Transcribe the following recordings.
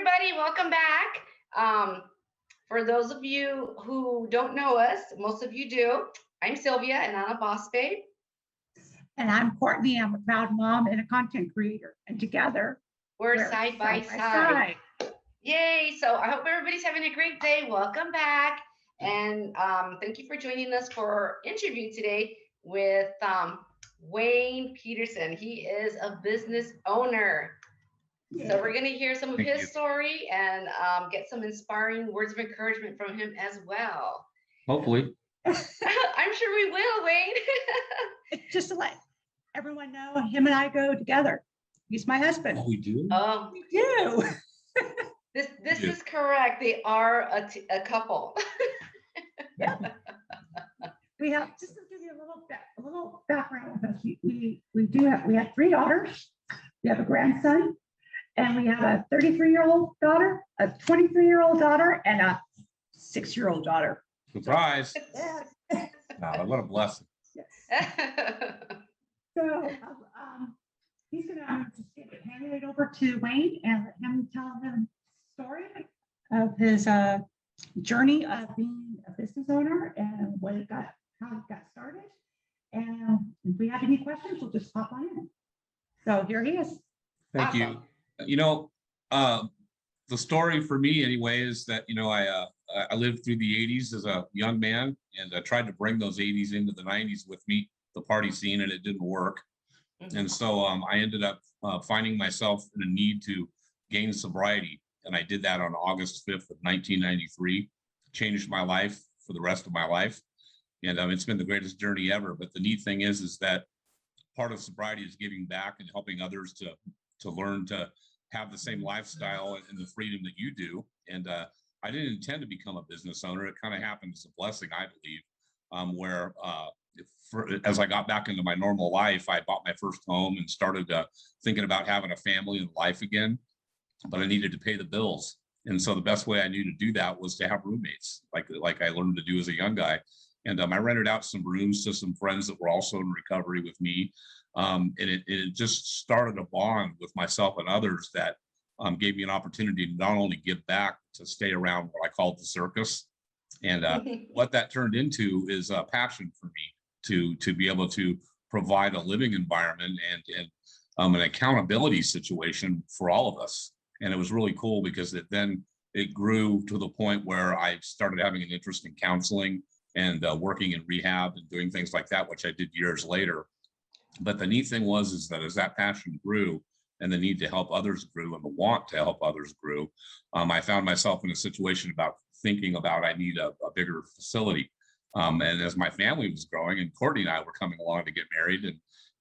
everybody. Welcome back. For those of you who don't know us, most of you do. I'm Sylvia, and I'm a boss babe. And I'm Courtney. I'm a proud mom and a content creator. And together, we're side by side. Yay. So I hope everybody's having a great day. Welcome back. And thank you for joining us for our interview today with Wayne Pedersen. He is a business owner. So we're going to hear some of his story and get some inspiring words of encouragement from him as well. Hopefully. I'm sure we will, Wayne. Just to let everyone know, him and I go together. He's my husband. Oh, we do? Oh, we do. This is correct. They are a couple. Yeah. We have, just to give you a little background with us, we have 3 daughters. We have a grandson. And we have a 33-year-old daughter, a 23-year-old daughter, and a 6-year-old daughter. Surprise. Yeah. Wow, what a blessing. Yes. So he's going to just hand it over to Wayne and let him tell them the story of his journey of being a business owner and how it got started. And if we have any questions, we'll just pop on in. So here he is. Thank you. You know, the story for me anyway is that, you know, I lived through the 80s as a young man, and I tried to bring those 80s into the 90s with me, the party scene, and it didn't work. And so I ended up finding myself in a need to gain sobriety. And I did that on August 5th of 1993, changed my life for the rest of my life. And it's been the greatest journey ever. But the neat thing is that part of sobriety is giving back and helping others to learn to have the same lifestyle and the freedom that you do. And I didn't intend to become a business owner. It kind of happened as a blessing, I believe, where as I got back into my normal life, I bought my first home and started thinking about having a family and life again, but I needed to pay the bills. And so the best way I knew to do that was to have roommates, like I learned to do as a young guy. And I rented out some rooms to some friends that were also in recovery with me. And it just started a bond with myself and others that gave me an opportunity to not only give back, to stay around what I called the circus. And what that turned into is a passion for me to be able to provide a living environment and an accountability situation for all of us. And it was really cool because it grew to the point where I started having an interest in counseling and working in rehab and doing things like that, which I did years later. But the neat thing was that as that passion grew and the need to help others grew and the want to help others grew, I found myself in a situation about thinking about I need a bigger facility. And as my family was growing and Courtney and I were coming along to get married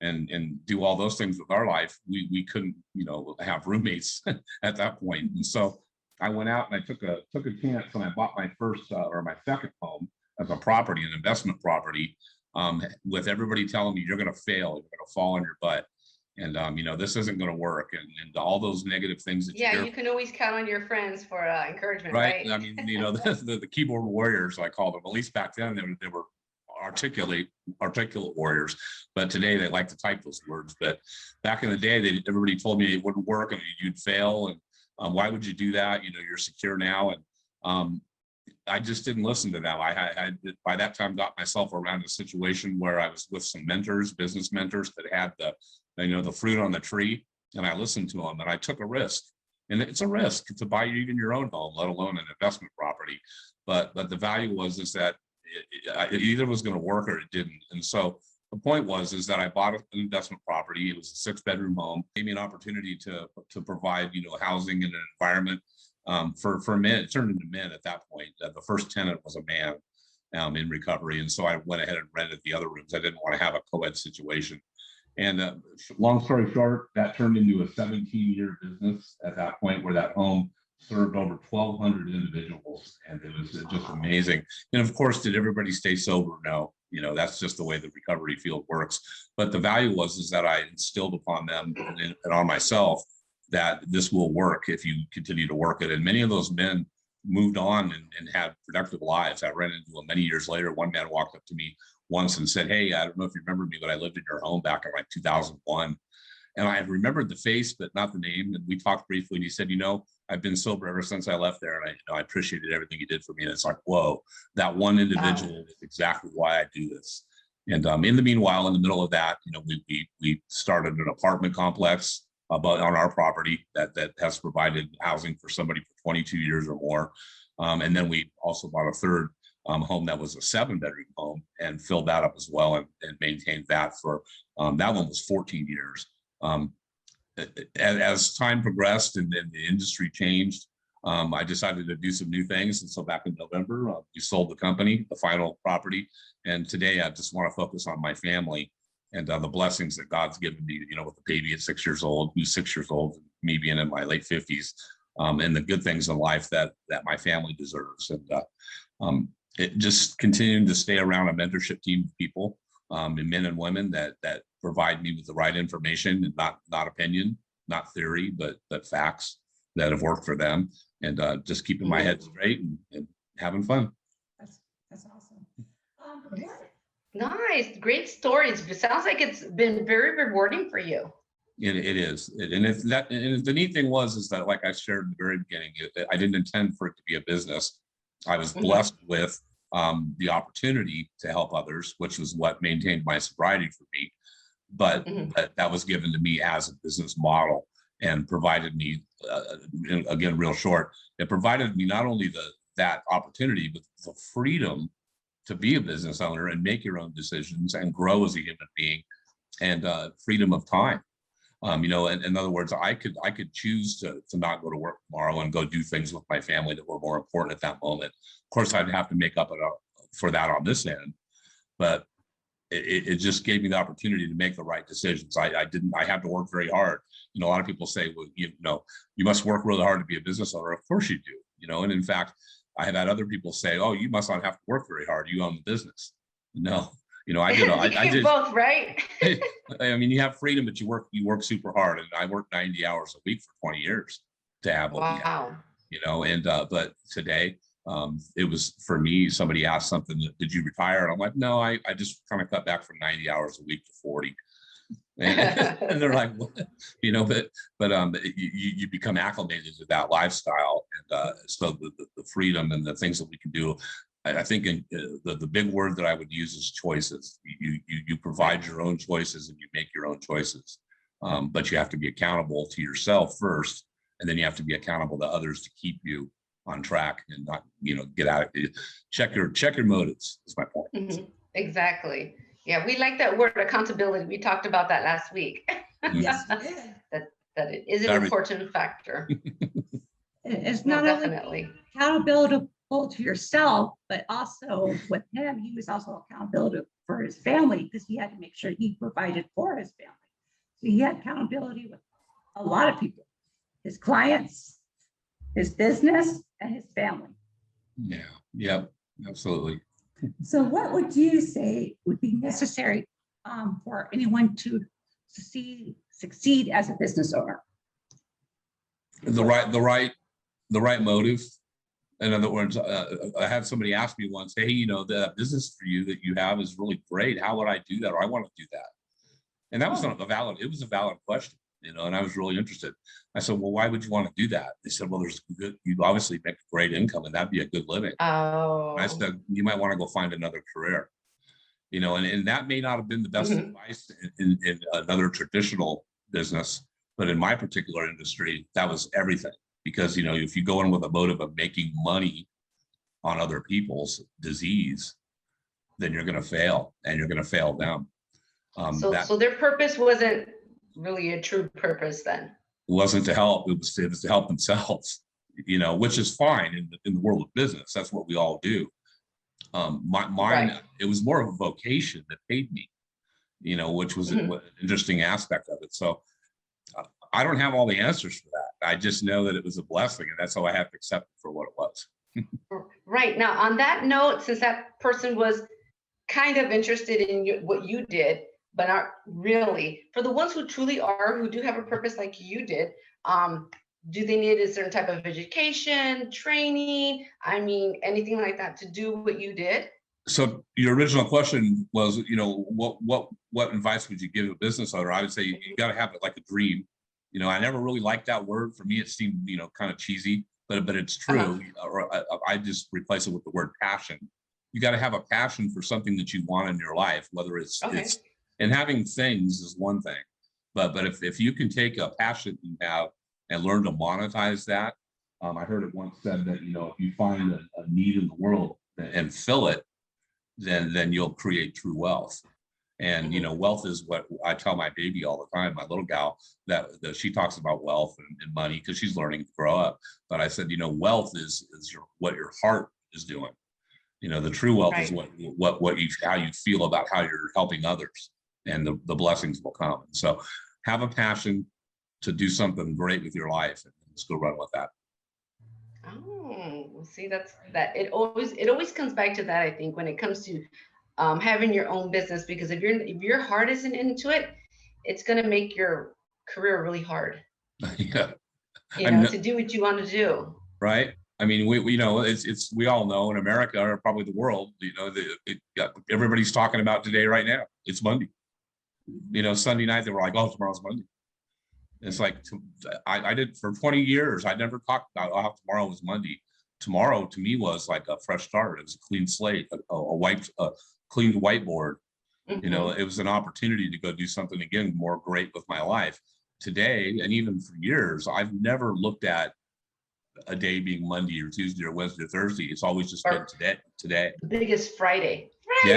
and do all those things with our life, we couldn't, you know, have roommates at that point. And so I went out and I took a chance and I bought my first or my second home as a property, an investment property, with everybody telling me you're going to fail, you're going to fall on your butt, and you know, this isn't going to work, and all those negative things that you can always count on your friends for encouragement, right? I mean, you know, the keyboard warriors, I call them. At least back then they were articulate warriors, but today they like to type those words. But back in the day, everybody told me it wouldn't work and you'd fail, and why would you do that? You know, you're secure now. And I just didn't listen to them. I by that time got myself around a situation where I was with some mentors, business mentors that had the fruit on the tree, and I listened to them and I took a risk. And it's a risk to buy even your own home, let alone an investment property. But the value is that it either was going to work or it didn't. And so the point was that I bought an investment property. It was a 6-bedroom home. It gave me an opportunity to provide, you know, housing and an environment for men. It turned into men at that point. The first tenant was a man in recovery. And so I went ahead and rented the other rooms. I didn't want to have a co-ed situation. And long story short, that turned into a 17-year business at that point, where that home served over 1,200 individuals. And it was just amazing. And of course, did everybody stay sober? No. You know, that's just the way the recovery field works. But the value was that I instilled upon them and on myself that this will work if you continue to work it. And many of those men moved on and had productive lives. I ran into them many years later. One man walked up to me once and said, "Hey, I don't know if you remember me, but I lived in your home back in like 2001. And I remembered the face, but not the name. And we talked briefly, and he said, "You know, I've been sober ever since I left there, and I appreciated everything he did for me. And it's like, whoa, that one individual is exactly why I do this. And in the meanwhile, in the middle of that, we started an apartment complex on our property that has provided housing for somebody for 22 years or more. And then we also bought a third home that was a 7-bedroom home and filled that up as well, and maintained that for that one was 14 years. As time progressed and the industry changed, I decided to do some new things. And so back in November, we sold the company, the final property. And today I just want to focus on my family and the blessings that God's given me, with the baby at 6 years old, who's 6 years old, me being in my late 50s, and the good things in life that my family deserves. And it just continuing to stay around a mentorship team of people, and men and women that provide me with the right information and not opinion, not theory, but facts that have worked for them, and just keeping my head straight and having fun. That's awesome. Nice, great stories. It sounds like it's been very rewarding for you. It is, and the neat thing is that, like I shared in the very beginning, I didn't intend for it to be a business. I was blessed with the opportunity to help others, which was what maintained my sobriety for me. But that was given to me as a business model, and provided me, again, real short, it provided me not only that opportunity, but the freedom to be a business owner and make your own decisions and grow as a human being, and freedom of time. In other words, I could choose to not go to work tomorrow and go do things with my family that were more important at that moment. Of course, I'd have to make up for that on this end, but it just gave me the opportunity to make the right decisions. I had to work very hard. A lot of people say, well, you must work really hard to be a business owner. Of course you do, and in fact, I have had other people say, oh, you must not have to work very hard. You own the business. No, I did. I did both, right? I mean, you have freedom, but you work super hard. And I worked 90 hours a week for 20 years to have what we have, and but today, it was, for me, somebody asked something, did you retire? And I'm like, no, I just kind of cut back from 90 hours a week to 40. And they're like, what? But you become acclimated to that lifestyle. And so the freedom and the things that we can do, I think the big word that I would use is choices. You provide your own choices and you make your own choices. But you have to be accountable to yourself first, and then you have to be accountable to others to keep you on track and not, get out of it. Check your motives is my point. Exactly. Yeah, we like that word, accountability. We talked about that last week. Yes. that it is an important factor. It's not only accountability to yourself, but also with him, he was also accountable for his family, because he had to make sure he provided for his family. So he had accountability with a lot of people, his clients, his business, and his family. Yeah. Yep. Absolutely. So what would you say would be necessary for anyone to succeed as a business owner? The right motive. In other words, I had somebody ask me once, hey, the business for you that you have is really great. How would I do that? Or I want to do that. And that was a valid question, and I was really interested. I said, well, why would you want to do that? They said, well, you obviously make a great income, and that'd be a good living. Oh. And I said, you might want to go find another career, and that may not have been the best advice in another traditional business, but in my particular industry, that was everything. Because, if you go in with a motive of making money on other people's disease, then you're going to fail, and you're going to fail them. So their purpose wasn't really a true purpose then? Wasn't to help. It was to help themselves, which is fine in the world of business. That's what we all do. Mine, it was more of a vocation that paid me, which was an interesting aspect of it. So I don't have all the answers for that. I just know that it was a blessing, and that's how I have to accept it for what it was. Right. Now, on that note, since that person was kind of interested in what you did, but not really, for the ones who truly are, who do have a purpose like you did, do they need a certain type of education, training? I mean, anything like that to do what you did? So your original question was, what advice would you give a business owner? I would say you got to have it like a dream. You know, I never really liked that word. For me, it seemed, you know, kind of cheesy, but it's true. Or I just replace it with the word passion. You got to have a passion for something that you want in your life, whether it's and having things is one thing, but if you can take a passion you have and learn to monetize that. I heard it once said that, you know, if you find a need in the world and fill it, then you'll create true wealth. And, you know, wealth is what I tell my baby all the time, my little gal, that she talks about wealth and money because she's learning to grow up. But I said, you know, wealth is what your heart is doing. You know, the true wealth is how you feel about how you're helping others, and the blessings will come. And so have a passion to do something great with your life, and just go run with that. Oh, see, it always comes back to that, I think, when it comes to having your own business, because if your heart isn't into it, it's going to make your career really hard. Yeah. You know, to do what you want to do. Right. I mean, we you know, we all know in America, or probably the world, you know, everybody's talking about today right now. It's Monday. You know, Sunday night they were like, oh, tomorrow's Monday. It's like, I did for 20 years. I never talked about, oh, tomorrow was Monday. Tomorrow to me was like a fresh start. It was a clean slate, a clean whiteboard. You know, it was an opportunity to go do something again more great with my life. Today, and even for years, I've never looked at a day being Monday or Tuesday or Wednesday or Thursday. It's always just been today. The biggest Friday. Yeah.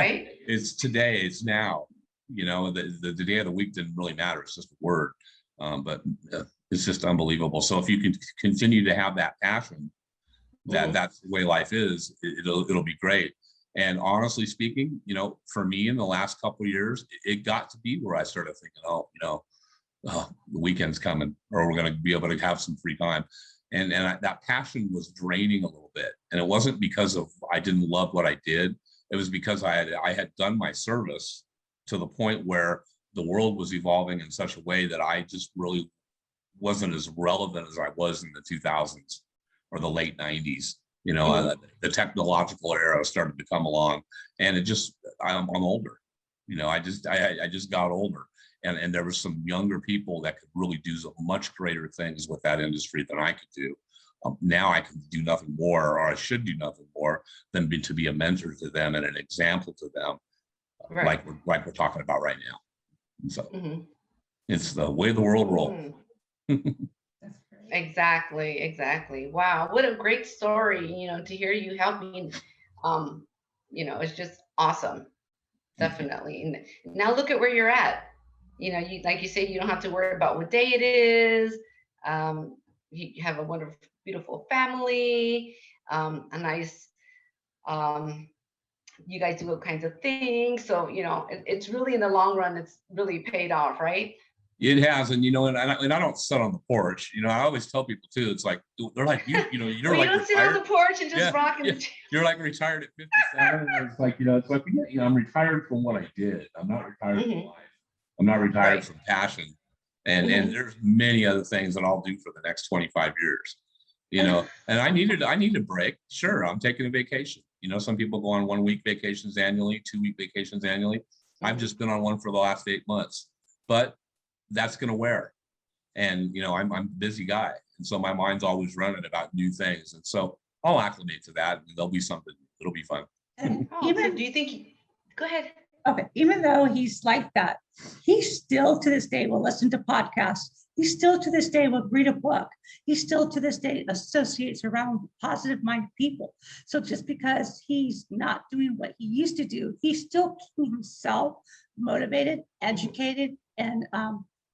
Right? It's today. It's now. You know, the day of the week didn't really matter. It's just a word, but it's just unbelievable. So if you can continue to have that passion, that's the way life is, it'll be great. And honestly speaking, you know, for me in the last couple of years, it got to be where I started thinking, oh, you know, the weekend's coming, or we're going to be able to have some free time. And that passion was draining a little bit. And it wasn't because of I didn't love what I did. It was because I had done my service to the point where the world was evolving in such a way that I just really wasn't as relevant as I was in the 2000s or the late 90s. You know, the technological era started to come along, and I'm older. You know, I just got older, and there were some younger people that could really do some much greater things with that industry than I could do. Now I can do nothing more, or I should do nothing more than to be a mentor to them and an example to them, like we're talking about right now. So it's the way the world rolls. Exactly. Wow, what a great story, you know, to hear you helping. You know, it's just awesome. Definitely. And now look at where you're at. You know, like you say, you don't have to worry about what day it is. You have a wonderful, beautiful family, a nice, you guys do all kinds of things. So, you know, it's really in the long run, it's really paid off, right? It has, and you know, and I don't sit on the porch. You know, I always tell people too. It's like they're like you know, you're like you don't retired. sit on the porch and just rock in the chair. You're like retired at 57. It's like, you know, you know, I'm retired from what I did. I'm not retired from life. I'm not retired from passion, and there's many other things that I'll do for the next 25 years. You know, and I need a break. Sure, I'm taking a vacation. You know, some people go on 1 week vacations annually, 2 week vacations annually. I've just been on one for the last 8 months, but that's going to wear. And, you know, I'm a busy guy. And so my mind's always running about new things. And so I'll acclimate to that. And there'll be something, it'll be fun. And so do you think, go ahead. Okay, even though he's like that, he still to this day will listen to podcasts. He still to this day will read a book. He still to this day associates around positive-minded people. So just because he's not doing what he used to do, he's still keeping himself motivated, educated, and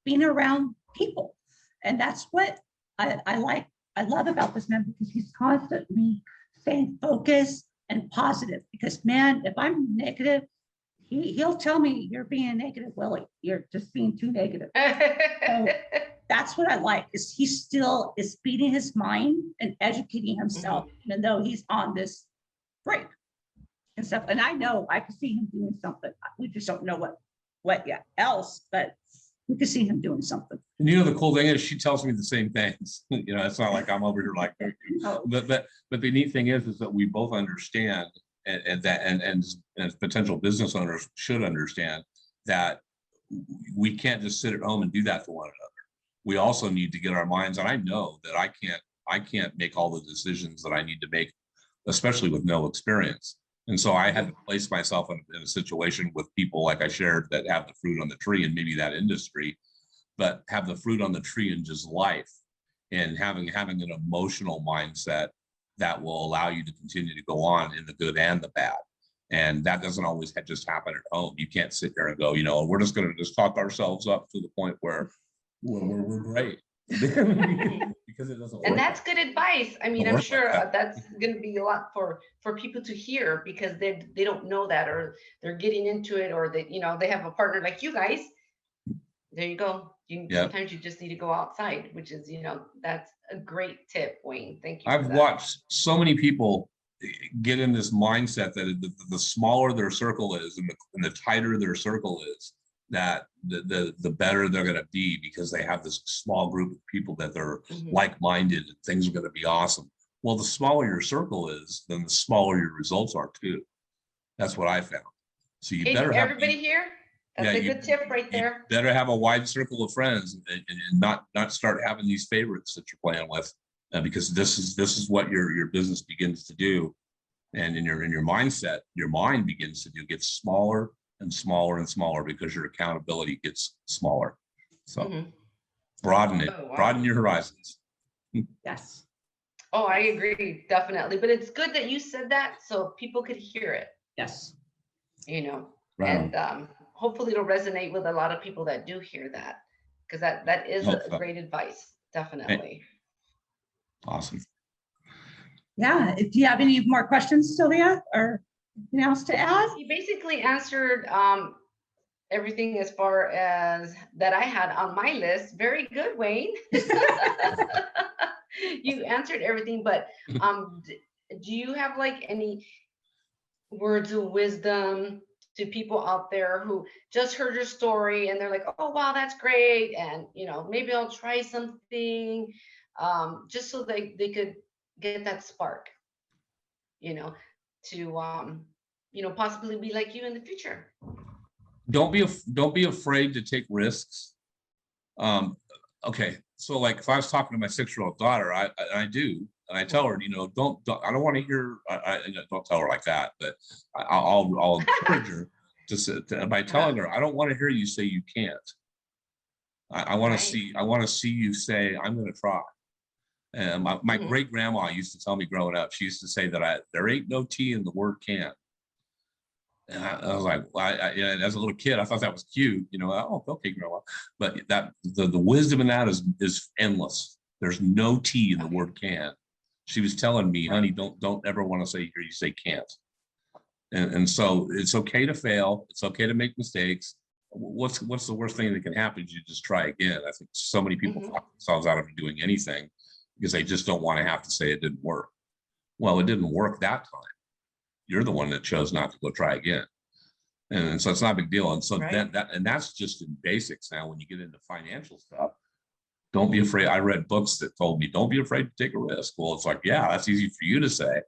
being around people. And that's what I like. I love about this man, because he's constantly staying focused and positive. Because man, if I'm negative, he'll tell me, you're being negative, Willie. You're just being too negative. So that's what I like, is he still is feeding his mind and educating himself, even though he's on this break and stuff. And I know I can see him doing something. We just don't know what yet else, but we can see him doing something. And you know, the cool thing is she tells me the same things. You know, it's not like I'm over here like, but the neat thing is that we both understand, and potential business owners should understand that we can't just sit at home and do that for one another. we also need to get our minds, and I know that I can't make all the decisions that I need to make, especially with no experience. And so I had to place myself in a situation with people like I shared that have the fruit on the tree and maybe that industry, but have the fruit on the tree in just life, and having an emotional mindset that will allow you to continue to go on in the good and the bad. And that doesn't always just happen at home. You can't sit there and go, you know, we're just going to just talk ourselves up to the point where we're great. Because it doesn't work. And that's good advice. I mean, I'm sure that's going to be a lot for people to hear, because they don't know that, or they're getting into it, or they, you know, they have a partner like you guys. There you go. Sometimes you just need to go outside, which is, you know, that's a great tip, Wayne. Thank you. I've watched so many people get in this mindset that the smaller their circle is and the tighter their circle is, that the better they're going to be, because they have this small group of people that they're like-minded and things are going to be awesome. Well, the smaller your circle is, then the smaller your results are too. That's what I found. So you better have everybody here. That's a good tip right there. You better have a wide circle of friends, and not start having these favorites that you're playing with, because this is what your business begins to do, and in your mindset, your mind begins to get smaller and smaller and smaller, because your accountability gets smaller. So broaden it, broaden your horizons. Yes. Oh, I agree, definitely. But it's good that you said that so people could hear it. Yes. You know, right. And hopefully it'll resonate with a lot of people that do hear that, because that is a great advice, definitely. Awesome. Yeah. Do you have any more questions, Sylvia, or anything else to add? You basically answered everything as far as that I had on my list. Very good, Wayne. You answered everything, but do you have like any words of wisdom to people out there who just heard your story and they're like, oh wow, that's great, and you know, maybe I'll try something, just so they could get that spark, you know, to you know, possibly be like you in the future? Don't be afraid to take risks. Okay, so like if I was talking to my 6-year-old daughter, I do, and I tell her, you know, don't I don't want to hear, don't tell her like that, but I'll encourage her to by telling her, I don't want to hear you say you can't. I want to see you say, I'm going to try. And my great grandma used to tell me growing up, she used to say that there ain't no T in the word can't. And I was like, well, as a little kid, I thought that was cute, you know. Oh, okay, grandma. But that the wisdom in that is endless. There's no T in the word can. She was telling me, honey, don't ever want to hear you say can't. And so it's okay to fail. It's okay to make mistakes. What's the worst thing that can happen? You just try again. I think so many people talk themselves out of doing anything because they just don't want to have to say it didn't work. Well, it didn't work that time. You're the one that chose not to go try again. And so it's not a big deal. And so that's just in basics. Now, when you get into financial stuff, don't be afraid. I read books that told me, don't be afraid to take a risk. Well, it's like, yeah, that's easy for you to say.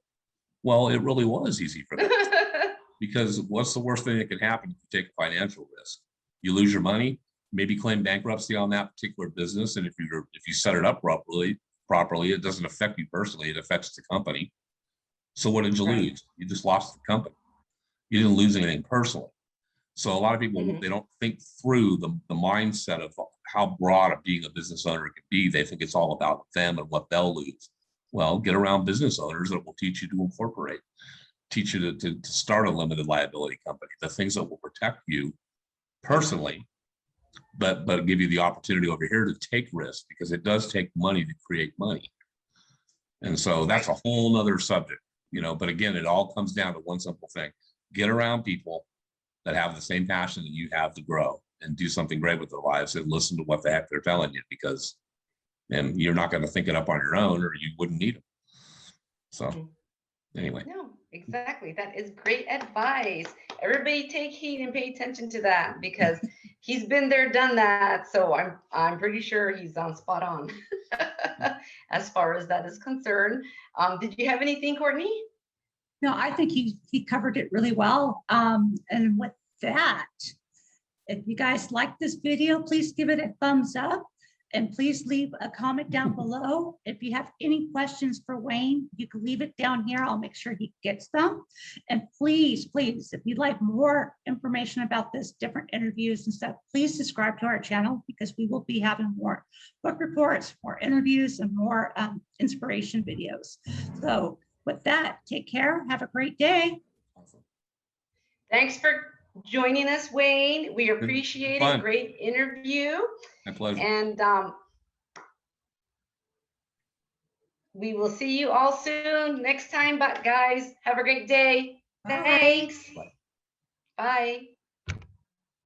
Well, it really was easy for them. Because what's the worst thing that can happen if you take a financial risk? You lose your money, maybe claim bankruptcy on that particular business. And if you set it up properly, it doesn't affect you personally, it affects the company. So what did you lose? You just lost the company. You didn't lose anything personally. So a lot of people, they don't think through the mindset of how broad of being a business owner can be. They think it's all about them and what they'll lose. Well, get around business owners that will teach you to incorporate, teach you to start a limited liability company, the things that will protect you personally, but give you the opportunity over here to take risks, because it does take money to create money. And so that's a whole nother subject, you know, but again, it all comes down to one simple thing. Get around people that have the same passion that you have to grow and do something great with their lives, and listen to what the heck they're telling you, because and you're not going to think it up on your own, or you wouldn't need them. So anyway. No, exactly. That is great advice. Everybody take heed and pay attention to that, because he's been there, done that. So I'm pretty sure he's on spot on as far as that is concerned. Did you have anything, Courtney? No, I think he covered it really well. And with that, if you guys like this video, please give it a thumbs up. And please leave a comment down below. If you have any questions for Wayne, you can leave it down here. I'll make sure he gets them. And please, if you'd like more information about this, different interviews and stuff, please subscribe to our channel, because we will be having more book reports, more interviews, and more inspiration videos. So with that, take care. Have a great day. Awesome. Thanks for joining us, Wayne. We Been appreciate fun. it. Great interview. My pleasure. And we will see you all soon next time. But guys, have a great day. Bye. Thanks. Bye. Bye.